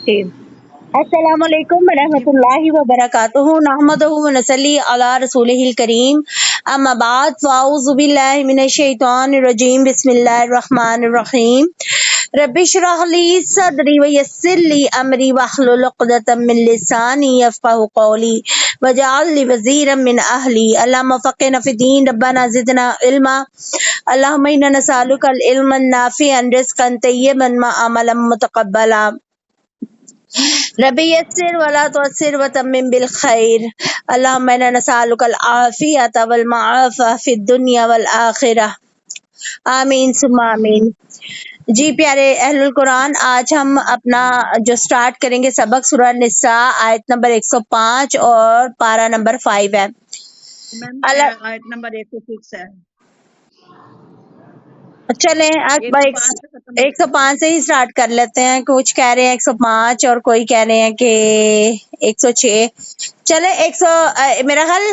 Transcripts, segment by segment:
جی السلام علیکم ورحمۃ اللہ وبرکاتہ نحمدہ و نصلی علی رسولہ الکریم اما بعد فاعوذ باللہ من الشیطان الرجیم بسم اللہ الرحمن الرحیم رب اشرح لی صدری ویسر لی امری واحلل عقدۃ من لسانی یفقهوا قولی واجعل لی وزیرا من اہلی اللہم فقہنا فی الدین ربنا زدنا علما اللہم انا نسألک العلم النافعا رزقا طیبا وعملا متقبلا ربی یسر ولا تعسر وتمم بالخیر اللہم انا نسألک العافیۃ والمعافیۃ فی الدنیا والآخرہ آمین ثم آمین۔ جی پیارے اہل القرآن، آج ہم اپنا جو سٹارٹ کریں گے سبق سورہ نساء آیت نمبر 105 اور پارہ نمبر 5 ہے۔ میم اللہ آیت نمبر 106 ہے، چلیں 105 سے ختم ہوتا ہے۔ 105 سے ہی سٹارٹ کر لیتے ہیں، کچھ کہہ رہے ہیں 105 اور کوئی کہہ رہے ہیں کہ 106۔ چلے میرا خیال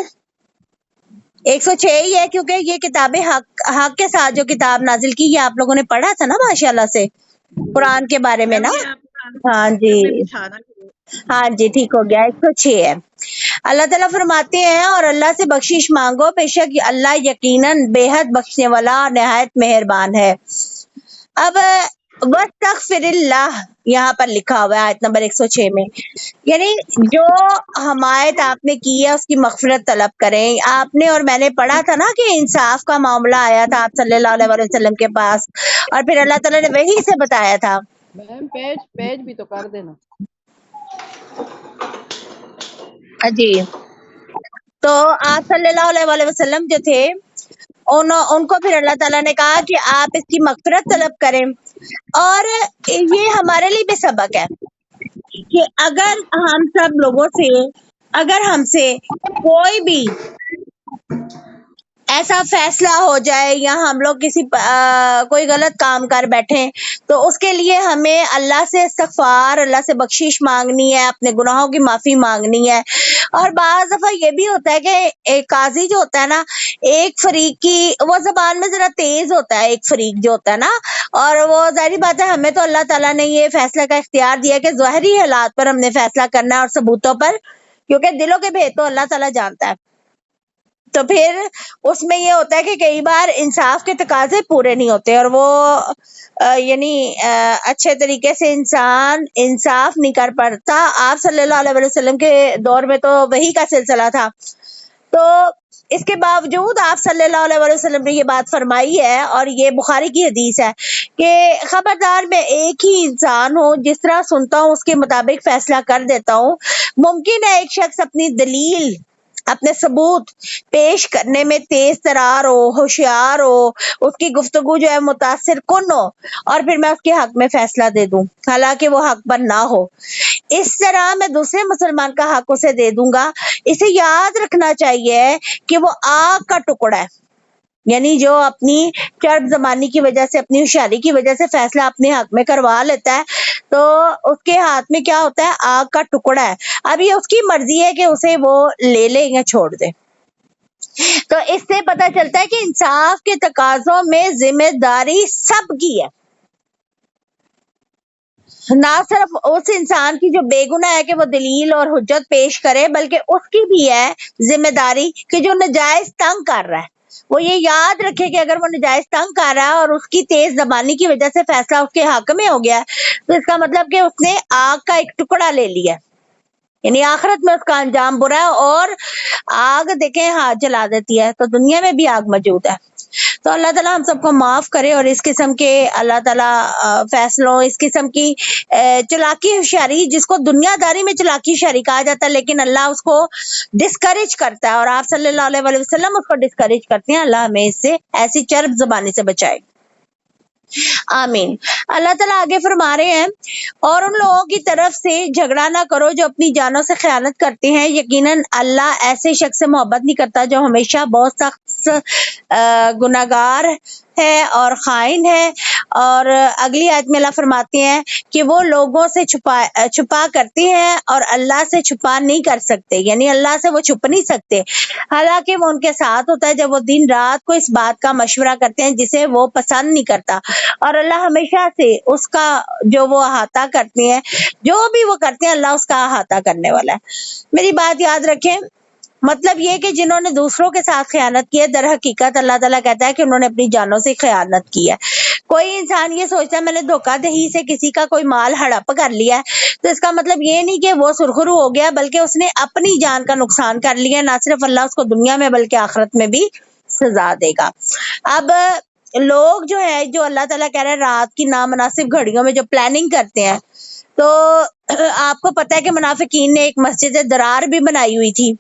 106 ہی ہے، کیونکہ یہ کتاب حق کے ساتھ جو کتاب نازل کی یہ آپ لوگوں نے پڑھا تھا نا ماشاءاللہ سے قرآن کے بارے میں میم نا۔ یہ آپ ہاں جی اپنے بچھانا ہاں جی ٹھیک ہو گیا، 106 ہے۔ اللہ تعالیٰ فرماتے ہیں اور اللہ سے بخشش مانگو، بے شک اللہ یقیناً بے حد بخشنے والا نہایت مہربان ہے۔ اب وَاسْتَغْفِرِ اللَّهِ یہاں پر لکھا ہوا ہے آیت نمبر 106 میں، یعنی جو حمایت آپ نے کی ہے اس کی مغفرت طلب کریں۔ آپ نے اور میں نے پڑھا تھا نا کہ انصاف کا معاملہ آیا تھا آپ صلی اللہ علیہ وسلم کے پاس، اور پھر اللہ تعالیٰ نے وہی سے بتایا تھا۔ میم پیج بھی تو کر دینا۔ جی تو آپ صلی اللہ علیہ وسلم جو تھے ان کو پھر اللہ تعالیٰ نے کہا کہ آپ اس کی مغفرت طلب کریں، اور یہ ہمارے لیے بھی سبق ہے کہ اگر ہم سب لوگوں سے اگر ہم سے کوئی بھی ایسا فیصلہ ہو جائے یا ہم لوگ کوئی غلط کام کر بیٹھیں تو اس کے لیے ہمیں اللہ سے استغفار، اللہ سے بخشش مانگنی ہے، اپنے گناہوں کی معافی مانگنی ہے۔ اور بعض دفعہ یہ بھی ہوتا ہے کہ ایک قاضی جو ہوتا ہے نا، ایک فریق کی وہ زبان میں ذرا تیز ہوتا ہے، ایک فریق جو ہوتا ہے نا، اور وہ ظاہری بات ہے ہمیں تو اللہ تعالیٰ نے یہ فیصلہ کا اختیار دیا کہ ظاہری حالات پر ہم نے فیصلہ کرنا ہے اور ثبوتوں پر، کیونکہ دلوں کے بھید تو اللہ تعالیٰ جانتا ہے۔ تو پھر اس میں یہ ہوتا ہے کہ کئی بار انصاف کے تقاضے پورے نہیں ہوتے، اور وہ یعنی اچھے طریقے سے انسان انصاف نہیں کر پاتا۔ آپ صلی اللہ علیہ وسلم کے دور میں تو وہی کا سلسلہ تھا، تو اس کے باوجود آپ صلی اللہ علیہ وسلم نے یہ بات فرمائی ہے، اور یہ بخاری کی حدیث ہے کہ خبردار میں ایک ہی انسان ہوں، جس طرح سنتا ہوں اس کے مطابق فیصلہ کر دیتا ہوں۔ ممکن ہے ایک شخص اپنی دلیل، اپنے ثبوت پیش کرنے میں تیز ترار ہو، ہوشیار ہو، اس کی گفتگو جو ہے متاثر کن ہو، اور پھر میں اس کے حق میں فیصلہ دے دوں حالانکہ وہ حق پر نہ ہو۔ اس طرح میں دوسرے مسلمان کا حق اسے دے دوں گا۔ اسے یاد رکھنا چاہیے کہ وہ آگ کا ٹکڑا ہے، یعنی جو اپنی چرب زبانی کی وجہ سے، اپنی ہوشیاری کی وجہ سے فیصلہ اپنے حق میں کروا لیتا ہے، تو اس کے ہاتھ میں کیا ہوتا ہے؟ آگ کا ٹکڑا ہے۔ اب یہ اس کی مرضی ہے کہ اسے وہ لے لے یا چھوڑ دے۔ تو اس سے پتہ چلتا ہے کہ انصاف کے تقاضوں میں ذمہ داری سب کی ہے، نہ صرف اس انسان کی جو بے گناہ ہے کہ وہ دلیل اور حجت پیش کرے، بلکہ اس کی بھی ہے ذمہ داری کہ جو ناجائز تنگ کر رہا ہے وہ یہ یاد رکھے کہ اگر وہ ناجائز تنگ کر رہا ہے اور اس کی تیز زبانی کی وجہ سے فیصلہ اس کے حق میں ہو گیا ہے، تو اس کا مطلب کہ اس نے آگ کا ایک ٹکڑا لے لیا، یعنی آخرت میں اس کا انجام برا ہے۔ اور آگ دیکھیں ہاتھ جلا دیتی ہے، تو دنیا میں بھی آگ موجود ہے۔ تو اللہ تعالیٰ ہم سب کو معاف کرے، اور اس قسم کے اللہ تعالیٰ فیصلوں، اس قسم کی چلاکی ہوشیاری، جس کو دنیا داری میں چلاکی ہوشیاری کہا جاتا ہے، لیکن اللہ اس کو ڈسکریج کرتا ہے، اور آپ صلی اللہ علیہ وسلم اس کو ڈسکریج کرتے ہیں۔ اللہ ہمیں اس سے ایسی چرب زبانی سے بچائے، آمین۔ اللہ تعالیٰ آگے فرما رہے ہیں، اور ان لوگوں کی طرف سے جھگڑا نہ کرو جو اپنی جانوں سے خیانت کرتے ہیں، یقیناً اللہ ایسے شخص سے محبت نہیں کرتا جو ہمیشہ بہت سخت گناہگار ہے اور خائن ہے۔ اور اگلی آیت میں اللہ فرماتے ہیں کہ وہ لوگوں سے چھپا کرتی ہیں اور اللہ سے چھپا نہیں کر سکتے، یعنی اللہ سے وہ چھپ نہیں سکتے، حالانکہ وہ ان کے ساتھ ہوتا ہے جب وہ دن رات کو اس بات کا مشورہ کرتے ہیں جسے وہ پسند نہیں کرتا، اور اللہ ہمیشہ سے اس کا جو وہ احاطہ کرتے ہیں، جو بھی وہ کرتے ہیں اللہ اس کا احاطہ کرنے والا ہے۔ میری بات یاد رکھیں، مطلب یہ کہ جنہوں نے دوسروں کے ساتھ خیانت کی ہے، در حقیقت اللہ تعالیٰ کہتا ہے کہ انہوں نے اپنی جانوں سے خیانت کی ہے۔ کوئی انسان یہ سوچتا ہے میں نے دھوکہ دہی سے کسی کا کوئی مال ہڑپ کر لیا ہے، تو اس کا مطلب یہ نہیں کہ وہ سرخرو ہو گیا، بلکہ اس نے اپنی جان کا نقصان کر لیا، نہ صرف اللہ اس کو دنیا میں بلکہ آخرت میں بھی سزا دے گا۔ اب لوگ جو ہے، جو اللہ تعالیٰ کہہ رہے ہیں رات کی نامناسب گھڑیوں میں جو پلاننگ کرتے ہیں، تو آپ کو پتہ ہے کہ منافقین نے ایک مسجد درار بھی بنائی ہوئی تھی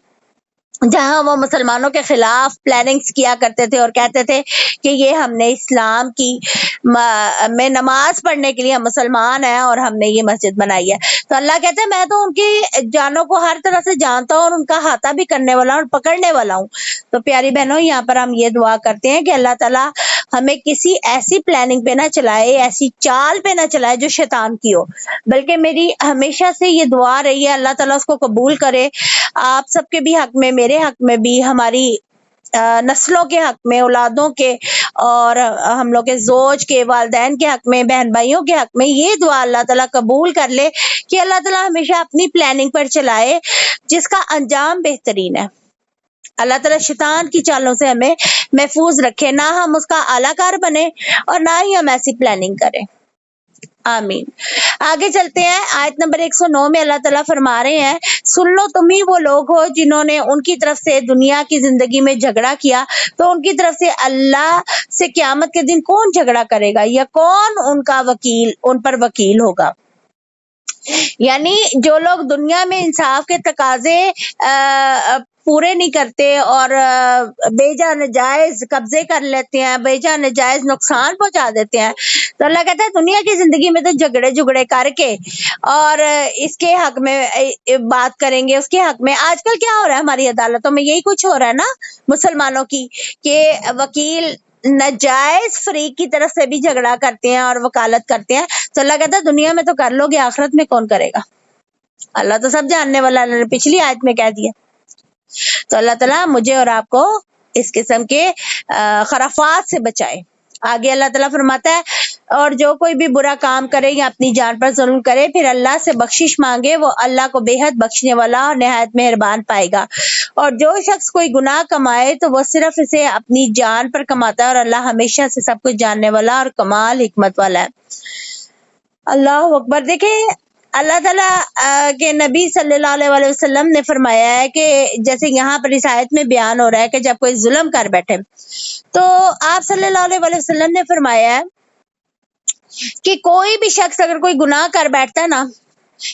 جہاں وہ مسلمانوں کے خلاف پلاننگز کیا کرتے تھے اور کہتے تھے کہ یہ ہم نے اسلام کی میں نماز پڑھنے کے لیے ہم مسلمان ہیں اور ہم نے یہ مسجد بنائی ہے۔ تو اللہ کہتے ہیں میں تو ان کی جانوں کو ہر طرح سے جانتا ہوں اور ان کا احاطہ بھی کرنے والا ہوں اور پکڑنے والا ہوں۔ تو پیاری بہنوں، یہاں پر ہم یہ دعا کرتے ہیں کہ اللہ تعالیٰ ہمیں کسی ایسی پلاننگ پہ نہ چلائے، ایسی چال پہ نہ چلائے جو شیطان کی ہو، بلکہ میری ہمیشہ سے یہ دعا رہی ہے اللہ تعالیٰ اس کو قبول کرے، آپ سب کے بھی حق میں، میرے حق میں بھی، ہماری نسلوں کے حق میں، اولادوں کے اور ہم لوگ کے زوج کے، والدین کے حق میں، بہن بھائیوں کے حق میں، یہ دعا اللہ تعالیٰ قبول کر لے کہ اللہ تعالیٰ ہمیشہ اپنی پلاننگ پر چلائے جس کا انجام بہترین ہے۔ اللہ تعالیٰ شیطان کی چالوں سے ہمیں محفوظ رکھے، نہ ہم اس کا اعلی کار بنے اور نہ ہی ہم ایسی پلاننگ کریں۔ آمین۔ آگے چلتے ہیں، آیت نمبر 109 میں اللہ تعالیٰ فرما رہے ہیں سن لو تم ہی وہ لوگ ہو جنہوں نے ان کی طرف سے دنیا کی زندگی میں جھگڑا کیا، تو ان کی طرف سے اللہ سے قیامت کے دن کون جھگڑا کرے گا یا کون ان کا وکیل، ان پر وکیل ہوگا۔ یعنی جو لوگ دنیا میں انصاف کے تقاضے پورے نہیں کرتے اور بے جا نجائز قبضے کر لیتے ہیں، بے جا نجائز نقصان پہنچا دیتے ہیں، تو اللہ کہتا ہے دنیا کی زندگی میں تو جھگڑے کر کے اور اس کے حق میں بات کریں گے، اس کے حق میں۔ آج کل کیا ہو رہا ہے ہماری عدالتوں میں؟ یہی کچھ ہو رہا ہے نا مسلمانوں کی، کہ وکیل نجائز فریق کی طرف سے بھی جھگڑا کرتے ہیں اور وکالت کرتے ہیں۔ تو اللہ کہتا ہے دنیا میں تو کر لو گے، آخرت میں کون کرے گا؟ اللہ تو سب جاننے والا، اللہ نے پچھلی آیت میں کہہ دیا۔ تو اللہ تعالیٰ مجھے اور آپ کو اس قسم کے خرافات سے بچائے۔ آگے اللہ تعالیٰ فرماتا ہے اور جو کوئی بھی برا کام کرے یا اپنی جان پر ظلم کرے پھر اللہ سے بخشش مانگے، وہ اللہ کو بے حد بخشنے والا اور نہایت مہربان پائے گا۔ اور جو شخص کوئی گناہ کمائے تو وہ صرف اسے اپنی جان پر کماتا ہے، اور اللہ ہمیشہ سے سب کچھ جاننے والا اور کمال حکمت والا ہے۔ اللہ اکبر۔ دیکھیں اللہ تعالیٰ کے نبی صلی اللہ علیہ وسلم نے فرمایا ہے کہ جیسے یہاں پر اس آیت میں بیان ہو رہا ہے کہ جب کوئی ظلم کر بیٹھے تو آپ صلی اللہ علیہ وسلم نے فرمایا ہے کہ کوئی بھی شخص اگر کوئی گناہ کر بیٹھتا ہے نا،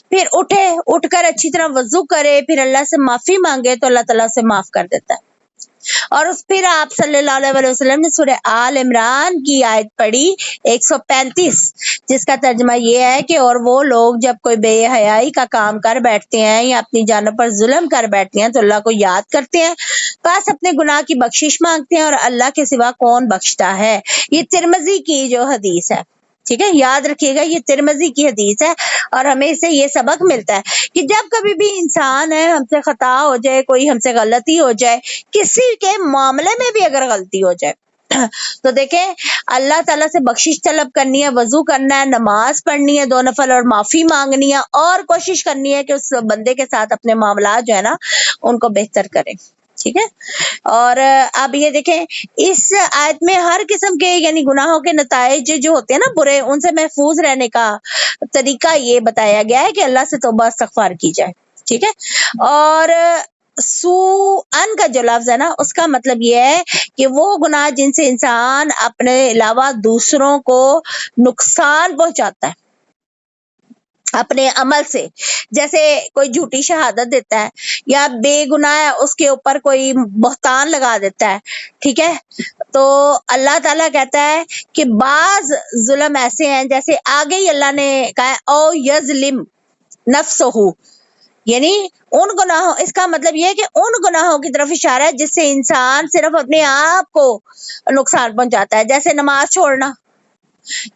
پھر اٹھ کر اچھی طرح وضو کرے، پھر اللہ سے معافی مانگے تو اللہ تعالیٰ اسے معاف کر دیتا ہے۔ اور پھر آپ صلی اللہ علیہ وسلم نے سورہ آل عمران کی آیت پڑھی 135، جس کا ترجمہ یہ ہے کہ اور وہ لوگ جب کوئی بے حیائی کا کام کر بیٹھتے ہیں یا اپنی جانوں پر ظلم کر بیٹھتے ہیں تو اللہ کو یاد کرتے ہیں، بس اپنے گناہ کی بخشش مانگتے ہیں، اور اللہ کے سوا کون بخشتا ہے۔ یہ ترمذی کی جو حدیث ہے، ٹھیک ہے، یاد رکھیے گا یہ ترمذی کی حدیث ہے، اور ہمیں اس سے یہ سبق ملتا ہے کہ جب کبھی بھی انسان ہے ہم سے خطا ہو جائے، کوئی ہم سے غلطی ہو جائے، کسی کے معاملے میں بھی اگر غلطی ہو جائے تو دیکھیں اللہ تعالیٰ سے بخشش طلب کرنی ہے، وضو کرنا ہے، نماز پڑھنی ہے 2 نفل اور معافی مانگنی ہے، اور کوشش کرنی ہے کہ اس بندے کے ساتھ اپنے معاملات جو ہے نا ان کو بہتر کریں، ٹھیک ہے۔ اور اب یہ دیکھیں اس آیت میں ہر قسم کے یعنی گناہوں کے نتائج جو ہوتے ہیں نا برے، ان سے محفوظ رہنے کا طریقہ یہ بتایا گیا ہے کہ اللہ سے توبہ استغفار کی جائے، ٹھیک ہے۔ اور سوءن کا جو لفظ ہے نا اس کا مطلب یہ ہے کہ وہ گناہ جن سے انسان اپنے علاوہ دوسروں کو نقصان پہنچاتا ہے اپنے عمل سے، جیسے کوئی جھوٹی شہادت دیتا ہے یا بے گناہ ہے اس کے اوپر کوئی بہتان لگا دیتا ہے، ٹھیک ہے۔ تو اللہ تعالیٰ کہتا ہے کہ بعض ظلم ایسے ہیں جیسے آگے ہی اللہ نے کہا ہے او یظلم نفسہ، یعنی ان گناہوں، اس کا مطلب یہ ہے کہ ان گناہوں کی طرف اشارہ ہے جس سے انسان صرف اپنے آپ کو نقصان پہنچاتا ہے، جیسے نماز چھوڑنا،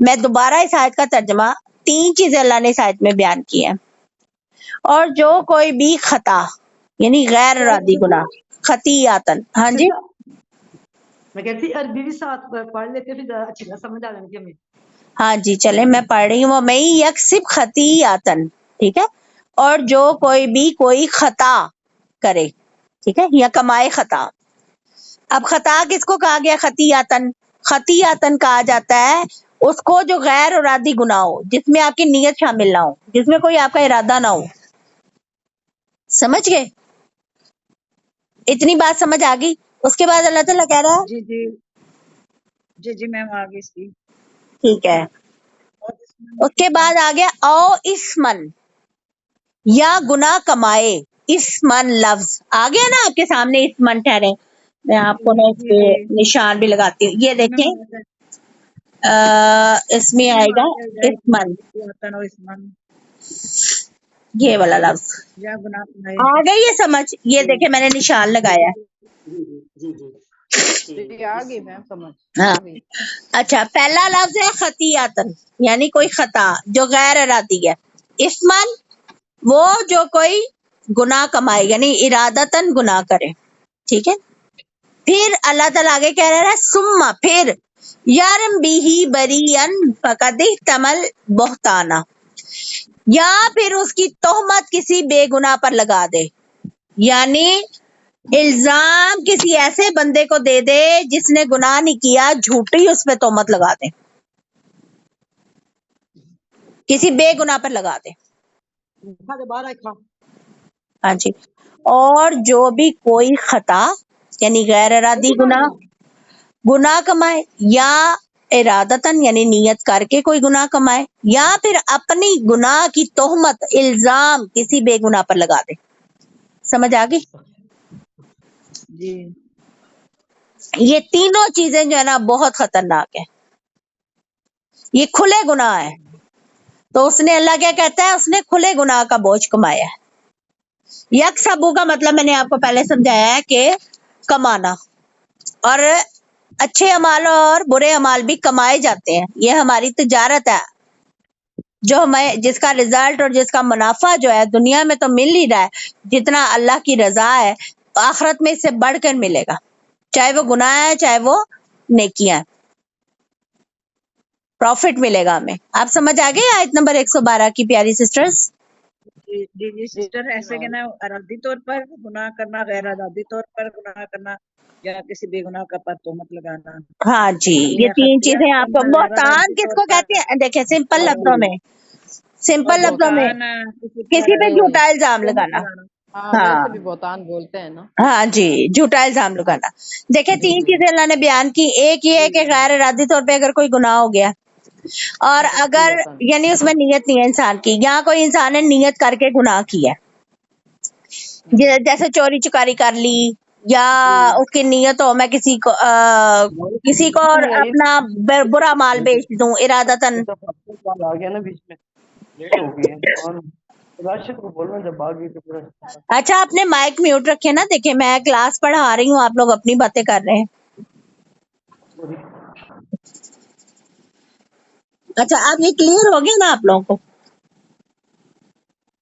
میں دوبارہ اس آیت کا ترجمہ، 3 چیزیں اللہ نے اس آیت میں بیان کی ہیں. اور جو کوئی بھی خطا یعنی غیر ارادی گناہ، خطیاتن، ہاں جی میں کہتی عربی بھی ساتھ پڑھ لیتے پھر زیادہ اچھی طرح سمجھ آ جائے گی ہمیں. ہاں جی چلے میں پڑھ رہی ہوں. میں یکسب خطیاتن، ٹھیک ہے، اور جو کوئی بھی کوئی خطا کرے، ٹھیک ہے، یا کمائے خطا. اب خطا کس کو کہا گیا؟ خطیاتن. خطیاتن کہا جاتا ہے اس کو جو غیر ارادی گناہ ہو، جس میں آپ کی نیت شامل نہ ہو، جس میں کوئی آپ کا ارادہ نہ ہو. سمجھ گئے؟ اتنی بات سمجھ آ گئی؟ اس کے بعد اللہ تعالیٰ کہہ رہا ہے، جی جی جی جی میم آگے اس کی ٹھیک ہے، اور اس کے بعد آ گیا او اسمن، یا گناہ کمائے. اسمن لفظ آ گیا نا آپ کے سامنے، اسمن ٹھہرے. میں آپ کو نا اس جی پہ جی نشان بھی لگاتی ہوں. یہ دیکھیں اس میں جی آئے میم گا آ جائے اسمن، وطن و اسمان یہ والا لفظ یا گناہ کمائے. آ گئی ہے سمجھ؟ یہ دیکھیں میں نے نشان لگایا ہے. جی آ گئی میم سمجھ ہاں آ گئی. اچھا، پہلا لفظ ہے خطیاتن، یعنی کوئی خطا جو غیر ارادی ہے. اسمن وہ جو کوئی گناہ کمائے یعنی ارادتن گناہ کرے، ٹھیک ہے. پھر اللہ تعالیٰ آگے کہہ رہا ہے سما، پھر یارم بیہی بریئن فقد احتمل بہتانا، یا پھر اس کی تہمت کسی بے گناہ پر لگا دے، یعنی الزام کسی ایسے بندے کو دے دے جس نے گناہ نہیں کیا، جھوٹی اس پہ تہمت لگا دے، کسی بے گناہ پر لگا دے. باہر آئے کھا. ہاں جی. اور جو بھی کوئی خطا یعنی غیر ارادی گناہ کمائے، یا ارادتن یعنی نیت کر کے کوئی گناہ کمائے، یا پھر اپنی گناہ کی تہمت الزام کسی بے گناہ پر لگا دے. سمجھ آ گئی؟ جی یہ تینوں چیزیں جو ہے نا بہت خطرناک ہے. یہ کھلے گناہ ہے. تو اس نے، اللہ کیا کہتا ہے، اس نے کھلے گناہ کا بوجھ کمایا ہے. یک سبو کا مطلب میں نے آپ کو پہلے سمجھایا ہے کہ کمانا، اور اچھے اعمال اور برے اعمال بھی کمائے جاتے ہیں. یہ ہماری تجارت ہے جو ہمیں، جس کا رزلٹ اور جس کا منافع جو ہے دنیا میں تو مل ہی رہا ہے، جتنا اللہ کی رضا ہے آخرت میں اس سے بڑھ کر ملے گا، چاہے وہ گناہ ہے چاہے وہ نیکیاں، پروفٹ ملے گا ہمیں. آپ سمجھ آ گئی آیت نمبر 112 کی پیاری سسٹرز؟ جی جی جی سسٹر، ایسے کہ نا ارادی طور پر گناہ کرنا، غیر ارادی طور پر گناہ کرنا، یا کسی بے گناہ کا پر تہمت لگانا. ہاں جی، یہ ہے 3 خطیہ چیزیں آپ کو. کرنا غیر بہتان ارادی کس طور کو پر، کہتے ہیں؟ دیکھیں سمپل اور لفظوں میں، سمپل لفظوں میں بہتان کسی پہ وہی جھوٹا الزام تہمت لگانا. لگانا. ہاں ہاں ویسے بھی بہتان بولتے ہیں نا. ہاں جی، جھوٹا الزام لگانا. دیکھیں 3 چیزیں اللہ نے بیان کی. ایک یہ ہے کہ غیر ارادی طور پہ اگر کوئی گناہ ہو گیا، اور اگر خطیئتن. یعنی اس میں نیت نہیں ہے انسان کی، یہاں کوئی انسان نے نیت کر کے گناہ کیا ہے، جیسے چوری چکاری کر لی، یا اس کی نیت ہو میں کسی کو اور اپنا برا مال بیچ دوں ارادتن. آ گیا نا بیچ میں لیٹ ہو گئی ہے، اور راشد کو بولنا جب آ گئی تو پھر اچھا اپنے مائک میوٹ رکھے نا. دیکھیں میں کلاس پڑھا رہی ہوں، آپ لوگ اپنی باتیں کر رہے ہیں. اچھا اب یہ کلیئر ہو گیا نا آپ لوگوں کو؟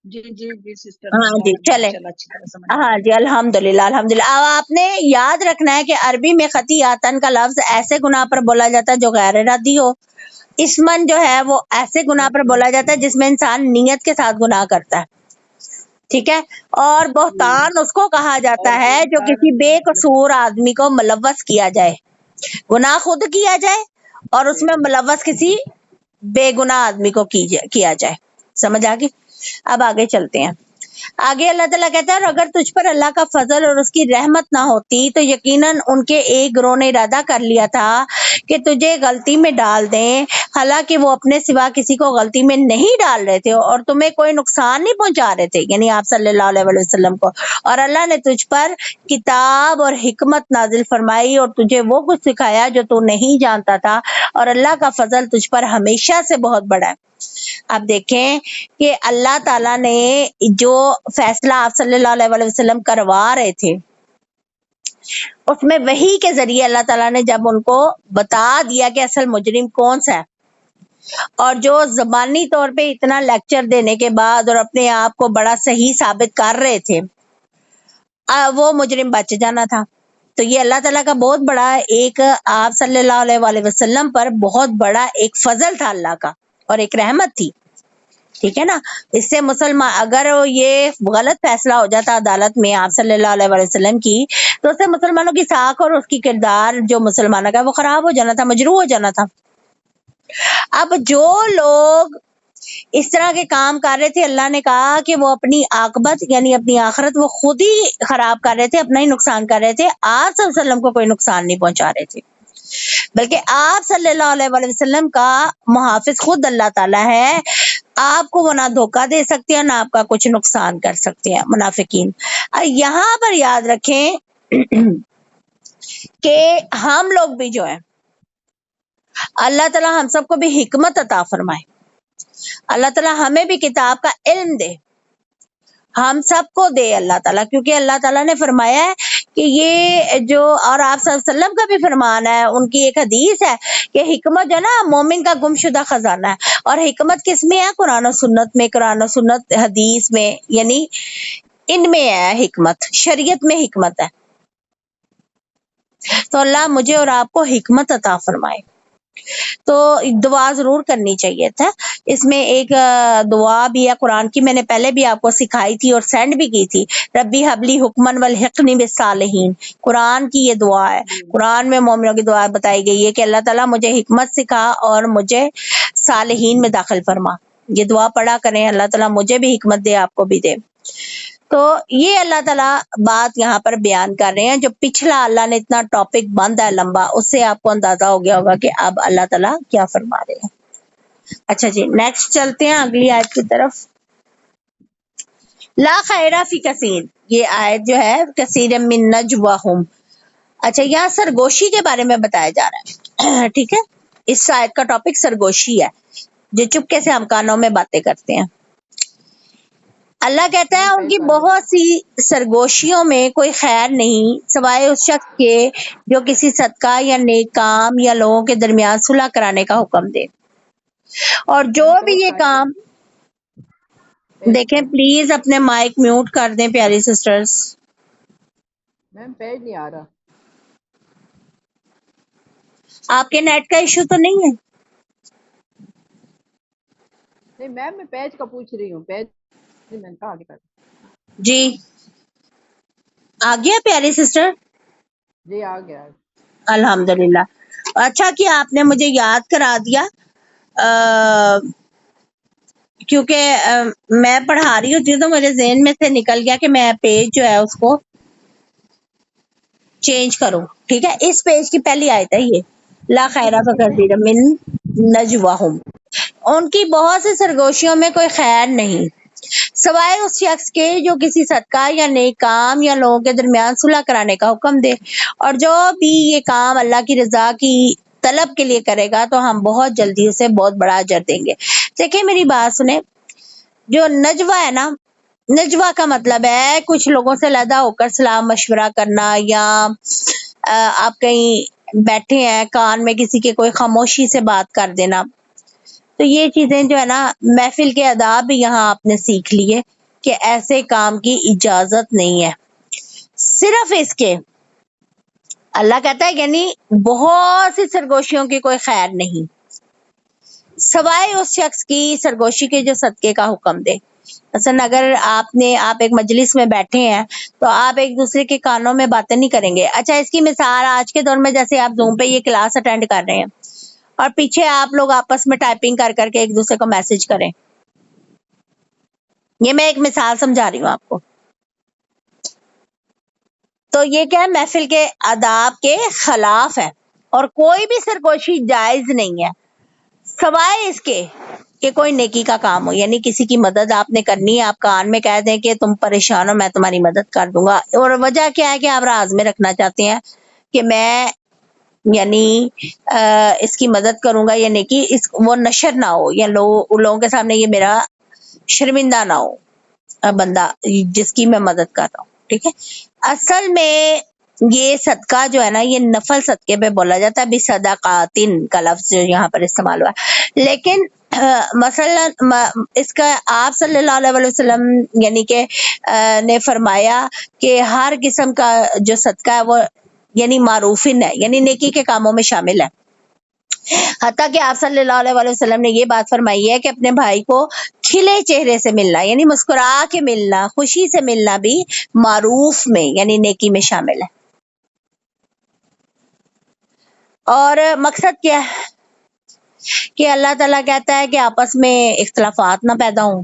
جی جی جی سسٹر، ہاں جی چلے. ماشاءاللہ اچھی طرح سمجھ آ ہاں گئی. جی الحمدللہ الحمدللہ. اب آپ نے یاد رکھنا ہے کہ عربی میں خطیاتن کا لفظ ایسے گناہ پر بولا جاتا ہے جو غیر ارادی ہو. اسمن جو ہے وہ ایسے گناہ پر بولا جاتا ہے جس میں انسان نیت کے ساتھ گناہ کرتا ہے، ٹھیک ہے. اور بہتان اس کو کہا جاتا اور ہے جو کسی بے قصور آدمی کو ملوث کیا جائے، گناہ خود کیا جائے اور اس میں ملوث کسی بے گناہ آدمی کو کیا جائے. سمجھ آ گئی؟ اب آگے چلتے ہیں. آگے اللہ تعالیٰ کہتا ہے، اور اگر تجھ پر اللہ کا فضل اور اس کی رحمت نہ ہوتی تو یقیناً ان کے ایک گروہ نے ارادہ کر لیا تھا کہ تجھے غلطی میں ڈال دیں، حالانکہ وہ اپنے سوا کسی کو غلطی میں نہیں ڈال رہے تھے اور تمہیں کوئی نقصان نہیں پہنچا رہے تھے، یعنی آپ صلی اللہ علیہ وسلم کو. اور اللہ نے تجھ پر کتاب اور حکمت نازل فرمائی اور تجھے وہ کچھ سکھایا جو تو نہیں جانتا تھا، اور اللہ کا فضل تجھ پر ہمیشہ سے بہت بڑا ہے. اب دیکھیں کہ اللہ تعالیٰ نے جو فیصلہ آپ صلی اللہ علیہ وسلم کروا رہے تھے، اس میں وحی کے ذریعے اللہ تعالیٰ نے جب ان کو بتا دیا کہ اصل مجرم کون سا ہے، اور جو زبانی طور پہ اتنا لیکچر دینے کے بعد اور اپنے آپ کو بڑا صحیح ثابت کر رہے تھے وہ مجرم بچ جانا تھا. تو یہ اللہ تعالیٰ کا بہت بڑا ایک آپ صلی اللہ علیہ وآلہ وسلم پر بہت بڑا ایک فضل تھا اللہ کا اور ایک رحمت تھی. ٹھیک ہے نا. اس سے مسلمان اگر یہ غلط فیصلہ ہو جاتا عدالت میں آپ صلی اللہ علیہ وآلہ وسلم کی تو اس سے مسلمانوں کی ساکھ اور اس کی کردار جو مسلمانوں کا وہ خراب ہو جانا تھا, مجروح ہو جانا تھا. اب جو لوگ اس طرح کے کام کر رہے تھے اللہ نے کہا کہ وہ اپنی عاقبت یعنی اپنی آخرت وہ خود ہی خراب کر رہے تھے, اپنا ہی نقصان کر رہے تھے. آپ صلی اللہ علیہ وسلم کو کوئی نقصان نہیں پہنچا رہے تھے, بلکہ آپ صلی اللہ علیہ وآلہ وسلم کا محافظ خود اللہ تعالیٰ ہے. آپ کو وہ نہ دھوکہ دے سکتے ہیں نہ آپ کا کچھ نقصان کر سکتے ہیں منافقین. یہاں پر یاد رکھیں کہ ہم لوگ بھی جو ہیں اللہ تعالیٰ ہم سب کو بھی حکمت عطا فرمائے, اللہ تعالیٰ ہمیں بھی کتاب کا علم دے, ہم سب کو دے اللہ تعالیٰ, کیونکہ اللہ تعالیٰ نے فرمایا ہے کہ یہ جو اور آپ صلی اللہ علیہ وسلم کا بھی فرمان ہے, ان کی ایک حدیث ہے کہ حکمت جو ہے نا مومن کا گمشدہ خزانہ ہے. اور حکمت کس میں ہے؟ قرآن و سنت میں, قرآن و سنت حدیث میں, یعنی ان میں ہے حکمت, شریعت میں حکمت ہے. تو اللہ مجھے اور آپ کو حکمت عطا فرمائے. تو دعا ضرور کرنی چاہیے تھا. اس میں ایک دعا بھی ہے قرآن کی, میں نے پہلے بھی آپ کو سکھائی تھی اور سینڈ بھی کی تھی. ربی حبلی حکمن والحقنی بالصالحین, قرآن کی یہ دعا ہے. قرآن میں مومنوں کی دعا بتائی گئی ہے کہ اللہ تعالیٰ مجھے حکمت سکھا اور مجھے صالحین میں داخل فرما. یہ دعا پڑھا کریں, اللہ تعالیٰ مجھے بھی حکمت دے, آپ کو بھی دے. تو یہ اللہ تعالیٰ بات یہاں پر بیان کر رہے ہیں. جو پچھلا اللہ نے اتنا ٹاپک باندھا ہے لمبا, اس سے آپ کو اندازہ ہو گیا ہوگا کہ اب اللہ تعالیٰ کیا فرما رہے ہیں. اچھا جی, نیکسٹ چلتے ہیں اگلی آیت کی طرف. لا خیر فی کثیر, یہ آیت جو ہے کثیر من نجواہم. اچھا, یہاں سرگوشی کے بارے میں بتایا جا رہا ہے. ٹھیک ہے, اس آیت کا ٹاپک سرگوشی ہے, جو چپکے سے ہم کانوں میں باتیں کرتے ہیں. اللہ کہتا ہے ان کی بہت سی سرگوشیوں میں کوئی خیر نہیں سوائے اس شخص کے جو کسی صدقہ یا نیک کام یا لوگوں کے درمیان صلح کرانے کا حکم دے. اور جو بھی یہ کام, دیکھیں پلیز اپنے مائک میوٹ کر دیں پیاری سسٹرز. میم پیج نہیں آ رہا. آپ کے نیٹ کا ایشو تو نہیں ہے؟ نہیں میم, میں پیج کا پوچھ رہی ہوں. پیج میں نے کہا آگے کر. جی آ گیا پیاری سسٹر؟ جی آ گیا. الحمدللہ. اچھا کہ آپ نے مجھے یاد کرا دیا, کیونکہ میں پڑھا رہی ہوتی ہوں تو میرے ذہن میں سے نکل گیا کہ میں پیج جو ہے اس کو چینج کروں. ٹھیک ہے, اس پیج کی پہلی آیت ہے یہ, لا خیر فی من نجواہم, ان کی بہت سی سرگوشیوں میں کوئی خیر نہیں سوائے اس شخص کے جو کسی صدقہ یا نیک کام یا لوگوں کے درمیان صلح کرانے کا حکم دے. اور جو بھی یہ کام اللہ کی رضا کی طلب کے لیے کرے گا تو ہم بہت جلدی اسے بہت بڑا اجر دیں گے. دیکھیں میری بات سنیں, جو نجوہ ہے نا, نجوہ کا مطلب ہے کچھ لوگوں سے علیحدہ ہو کر سلام مشورہ کرنا, یا آپ کہیں بیٹھے ہیں کان میں کسی کے کوئی خاموشی سے بات کر دینا. تو یہ چیزیں جو ہے نا محفل کے آداب بھی یہاں آپ نے سیکھ لیے کہ ایسے کام کی اجازت نہیں ہے. صرف اس کے اللہ کہتا ہے یعنی بہت سی سرگوشیوں کی کوئی خیر نہیں سوائے اس شخص کی سرگوشی کے جو صدقے کا حکم دے. مثلا اگر آپ ایک مجلس میں بیٹھے ہیں تو آپ ایک دوسرے کے کانوں میں باتیں نہیں کریں گے. اچھا, اس کی مثال آج کے دور میں جیسے آپ زوم پہ یہ کلاس اٹینڈ کر رہے ہیں اور پیچھے آپ لوگ آپس میں ٹائپنگ کر کر کے ایک دوسرے کو میسج کریں. یہ میں ایک مثال سمجھا رہی ہوں آپ کو. تو یہ کیا ہے, محفل کے آداب کے خلاف ہے, اور کوئی بھی سرگوشی جائز نہیں ہے سوائے اس کے کہ کوئی نیکی کا کام ہو, یعنی کسی کی مدد آپ نے کرنی ہے, آپ کان میں کہہ دیں کہ تم پریشان ہو میں تمہاری مدد کر دوں گا, اور وجہ کیا ہے کہ آپ راز میں رکھنا چاہتے ہیں کہ میں یعنی اس کی مدد کروں گا, یعنی کہ وہ نشر نہ ہو, یا لوگوں کے سامنے یہ میرا شرمندہ نہ ہو بندہ جس کی میں مدد کر رہا ہوں. ٹھیک ہے, اصل میں یہ صدقہ جو ہے نا یہ نفل صدقے پہ بولا جاتا ہے. بھی صدقاتن کا لفظ جو یہاں پر استعمال ہوا ہے, لیکن مثلا اس کا آپ صلی اللہ علیہ وسلم یعنی کہ نے فرمایا کہ ہر قسم کا جو صدقہ ہے وہ یعنی معروفن ہے، یعنی نیکی کے کاموں میں شامل ہے۔ حتیٰ کہ آپ صلی اللہ علیہ وسلم نے یہ بات فرمائی ہے کہ اپنے بھائی کو کھلے چہرے سے ملنا یعنی مسکرا کے ملنا، خوشی سے ملنا بھی معروف میں یعنی نیکی میں شامل ہے۔ اور مقصد کیا ہے کہ اللہ تعالیٰ کہتا ہے کہ آپس میں اختلافات نہ پیدا ہوں،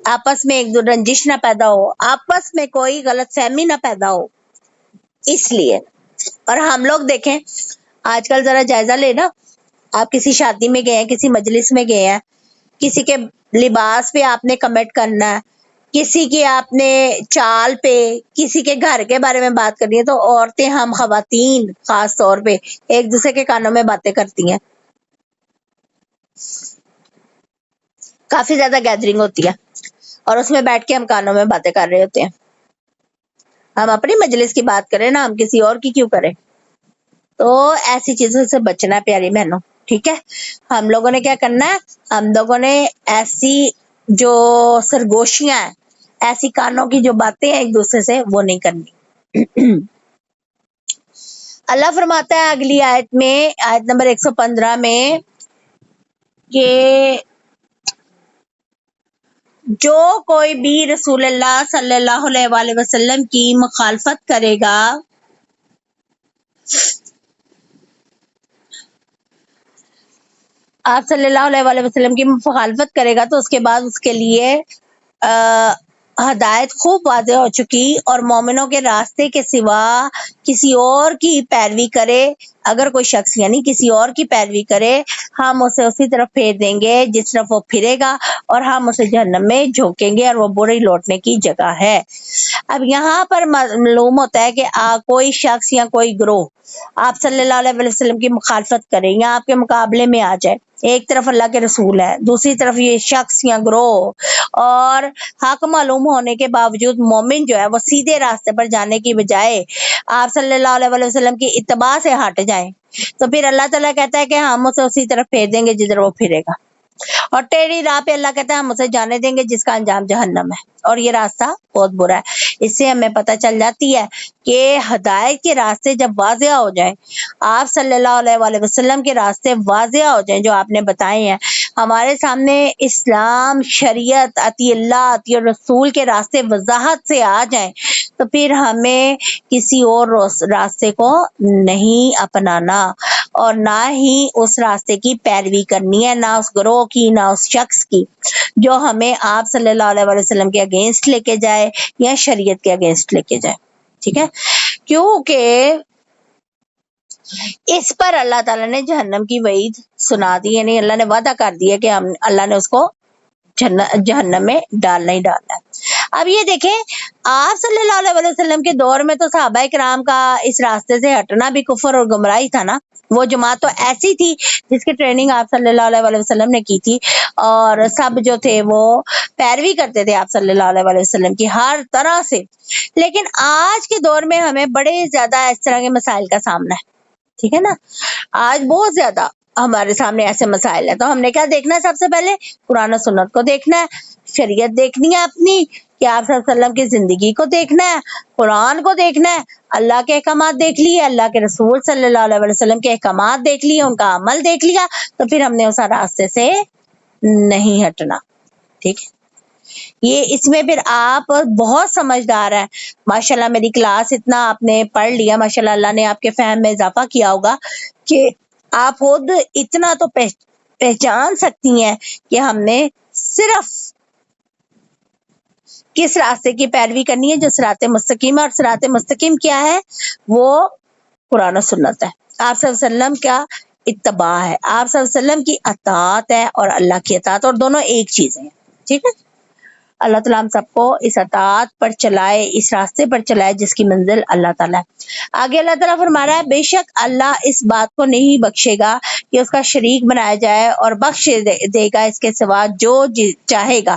آپس میں ایک رنجش نہ پیدا ہو، آپس میں کوئی غلط فہمی نہ پیدا ہو، اس لیے۔ اور ہم لوگ دیکھیں آج کل ذرا جائزہ لینا، آپ کسی شادی میں گئے ہیں، کسی مجلس میں گئے ہیں، کسی کے لباس پہ آپ نے کمنٹ کرنا ہے، کسی کی آپ نے چال پہ، کسی کے گھر کے بارے میں بات کرنی ہے، تو عورتیں ہم خواتین خاص طور پہ ایک دوسرے کے کانوں میں باتیں کرتی ہیں، کافی زیادہ گیدرنگ ہوتی ہے اور اس میں بیٹھ کے ہم کانوں میں باتیں کر رہے ہوتے ہیں۔ ہم اپنی مجلس کی بات کریں نا، ہم کسی اور کی کیوں کریں؟ تو ایسی چیزوں سے بچنا ہے پیاری بہنوں، ٹھیک ہے؟ ہم لوگوں نے کیا کرنا ہے، ہم لوگوں نے ایسی جو سرگوشیاں ہیں، ایسی کانوں کی جو باتیں ہیں ایک دوسرے سے، وہ نہیں کرنی۔ اللہ فرماتا ہے اگلی آیت میں، آیت نمبر 115 میں، کہ جو کوئی بھی رسول اللہ صلی اللہ علیہ وآلہ وسلم کی مخالفت کرے گا، آپ صلی اللہ علیہ وآلہ وسلم کی مخالفت کرے گا تو اس کے بعد اس کے لیے ہدایت خوب واضح ہو چکی، اور مومنوں کے راستے کے سوا کسی اور کی پیروی کرے، اگر کوئی شخص یعنی کسی اور کی پیروی کرے، ہم اسے اسی طرف پھیر دیں گے جس طرف وہ پھرے گا، اور ہم اسے جہنم میں جھونکیں گے، اور وہ بری لوٹنے کی جگہ ہے۔ اب یہاں پر معلوم ہوتا ہے کہ کوئی شخص یا کوئی گروہ آپ صلی اللہ علیہ وسلم کی مخالفت کرے یا آپ کے مقابلے میں آ جائے، ایک طرف اللہ کے رسول ہے، دوسری طرف یہ شخص یا گروہ، اور حق معلوم ہونے کے باوجود مومن جو ہے وہ سیدھے راستے پر جانے کی بجائے آپ صلی اللہ علیہ وسلم کی اتباع سے ہٹ جائیں، تو پھر اللہ تعالیٰ کہتا ہے کہ ہم اسے اسی طرف پھیر دیں گے جدھر وہ پھرے گا، اور ٹیڑھی راہ پہ اللہ کہتا ہے ہم اسے جانے دیں گے جس کا انجام جہنم ہے، اور یہ راستہ بہت برا ہے۔ اس سے ہمیں پتہ چل جاتی ہے کہ ہدایت کے راستے جب واضح ہو جائیں، آپ صلی اللہ علیہ وآلہ وسلم کے راستے واضح ہو جائیں جو آپ نے بتائے ہیں، ہمارے سامنے اسلام، شریعت، اطیع اللہ، اطیع الرسول کے راستے وضاحت سے آ جائیں، تو پھر ہمیں کسی اور راستے کو نہیں اپنانا، اور نہ ہی اس راستے کی پیروی کرنی ہے، نہ اس گروہ کی، نہ اس شخص کی جو ہمیں آپ صلی اللہ علیہ وسلم کے اگینسٹ لے کے جائے یا شریعت کے اگینسٹ لے کے جائے، ٹھیک ہے؟ کیونکہ اس پر اللہ تعالیٰ نے جہنم کی وعید سنا دی، یعنی اللہ نے وعدہ کر دیا کہ اللہ نے اس کو جہنم میں ڈالنا ہی ڈالنا ہے۔ اب یہ دیکھیں آپ صلی اللہ علیہ وسلم کے دور میں تو صحابہ کرام کا اس راستے سے ہٹنا بھی کفر اور گمراہی تھا نا، وہ جماعت تو ایسی تھی جس کی ٹریننگ آپ صلی اللہ علیہ وسلم نے کی تھی، اور سب جو تھے وہ پیروی کرتے تھے آپ صلی اللہ علیہ وسلم کی ہر طرح سے۔ لیکن آج کے دور میں ہمیں بڑے زیادہ اس طرح کے مسائل کا سامنا ہے، ٹھیک ہے نا؟ آج بہت زیادہ ہمارے سامنے ایسے مسائل ہیں، تو ہم نے کیا دیکھنا ہے؟ سب سے پہلے قرآن و سنت کو دیکھنا ہے، شریعت دیکھنی ہے اپنی، کہ آپ صلی اللہ علیہ وسلم کی زندگی کو دیکھنا ہے، قرآن کو دیکھنا ہے، اللہ کے احکامات دیکھ لیے، اللہ کے رسول صلی اللہ علیہ وسلم کے احکامات دیکھ لیے، ان کا عمل دیکھ لیا، تو پھر ہم نے اس راستے سے نہیں ہٹنا، ٹھیک ہے؟ یہ اس میں پھر آپ بہت سمجھدار ہیں، ماشاءاللہ میری کلاس اتنا آپ نے پڑھ لیا، ماشاءاللہ اللہ نے آپ کے فہم میں اضافہ کیا ہوگا کہ آپ خود اتنا تو پہچان سکتی ہیں کہ ہم نے صرف کس راستے کی پیروی کرنی ہے جو صراط مستقیم ہے، اور صراط مستقیم کیا ہے؟ وہ قرآن و سنت ہے، آپ صلی اللہ علیہ وسلم کا اتباع ہے، آپ صلی اللہ علیہ وسلم کی اطاعت ہے، اور اللہ کی اطاعت، اور دونوں ایک چیزیں ہیں، ٹھیک ہے؟ اللہ تعالیٰ ہم سب کو اس اطاعت پر چلائے، اس راستے پر چلائے جس کی منزل اللہ تعالیٰ ہے۔ آگے اللہ تعالیٰ فرما رہا ہے بے شک اللہ اس بات کو نہیں بخشے گا کہ اس کا شریک بنایا جائے، اور بخش دے گا اس کے سوا جو چاہے گا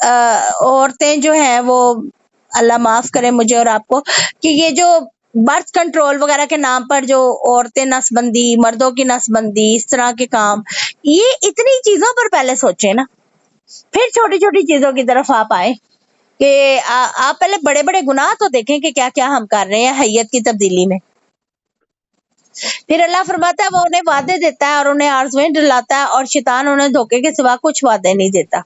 عورتیں جو ہیں وہ اللہ معاف کرے مجھے اور آپ کو کہ یہ جو برتھ کنٹرول وغیرہ کے نام پر جو عورتیں نس بندی مردوں کی نس بندی اس طرح کے کام یہ اتنی چیزوں پر پہلے سوچیں نا پھر چھوٹی چھوٹی چیزوں کی طرف آپ آئیں کہ آپ پہلے بڑے بڑے گناہ تو دیکھیں کہ کیا کیا ہم کر رہے ہیں حیت کی تبدیلی میں. پھر اللہ فرماتا ہے وہ انہیں وعدے دیتا ہے اور انہیں آرزویں ڈلاتا ہے اور شیطان انہیں دھوکے کے سوا کچھ وعدے نہیں دیتا.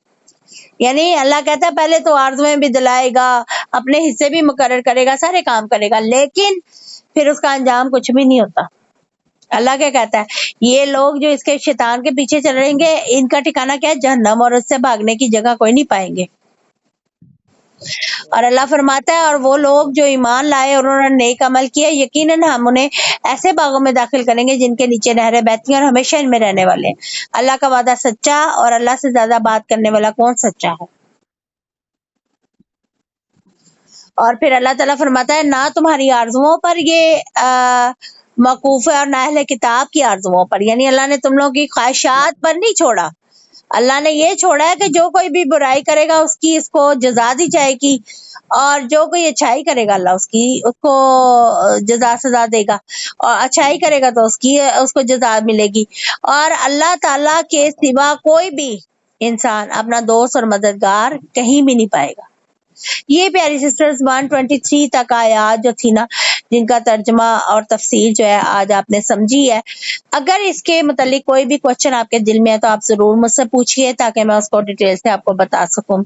یعنی اللہ کہتا ہے پہلے تو آرزویں بھی دلائے گا اپنے حصے بھی مقرر کرے گا سارے کام کرے گا لیکن پھر اس کا انجام کچھ بھی نہیں ہوتا. اللہ کیا کہتا ہے یہ لوگ جو اس کے شیطان کے پیچھے چل رہیں گے ان کا ٹھکانہ کیا ہے جہنم اور اس سے بھاگنے کی جگہ کوئی نہیں پائیں گے. اور اللہ فرماتا ہے اور وہ لوگ جو ایمان لائے اور انہوں نے نیک عمل کیا یقیناً ہم انہیں ایسے باغوں میں داخل کریں گے جن کے نیچے نہریں بہتی ہیں اور ہمیشہ ان میں رہنے والے ہیں. اللہ کا وعدہ سچا اور اللہ سے زیادہ بات کرنے والا کون سچا ہے. اور پھر اللہ تعالیٰ فرماتا ہے نہ تمہاری آرزوؤں پر یہ موقوف ہے اور نہ اہل کتاب کی آرزوؤں پر. یعنی اللہ نے تم لوگوں کی خواہشات پر نہیں چھوڑا اللہ نے یہ چھوڑا ہے کہ جو کوئی بھی برائی کرے گا اس کی اس کو جزا دی جائے گی اور جو کوئی اچھائی کرے گا اللہ اس کو جزا سزا دے گا اور اچھائی کرے گا تو اس کو جزا ملے گی. اور اللہ تعالیٰ کے سوا کوئی بھی انسان اپنا دوست اور مددگار کہیں بھی نہیں پائے گا. یہ پیاری سسٹرز 123 تک آیات جو تھی نا جن کا ترجمہ اور تفسیر جو ہے آج آپ نے سمجھی ہے. اگر اس کے متعلق کوئی بھی کوشچن آپ کے دل میں ہے تو آپ ضرور مجھ سے پوچھیے تاکہ میں اس کو ڈیٹیل سے آپ کو بتا سکوں.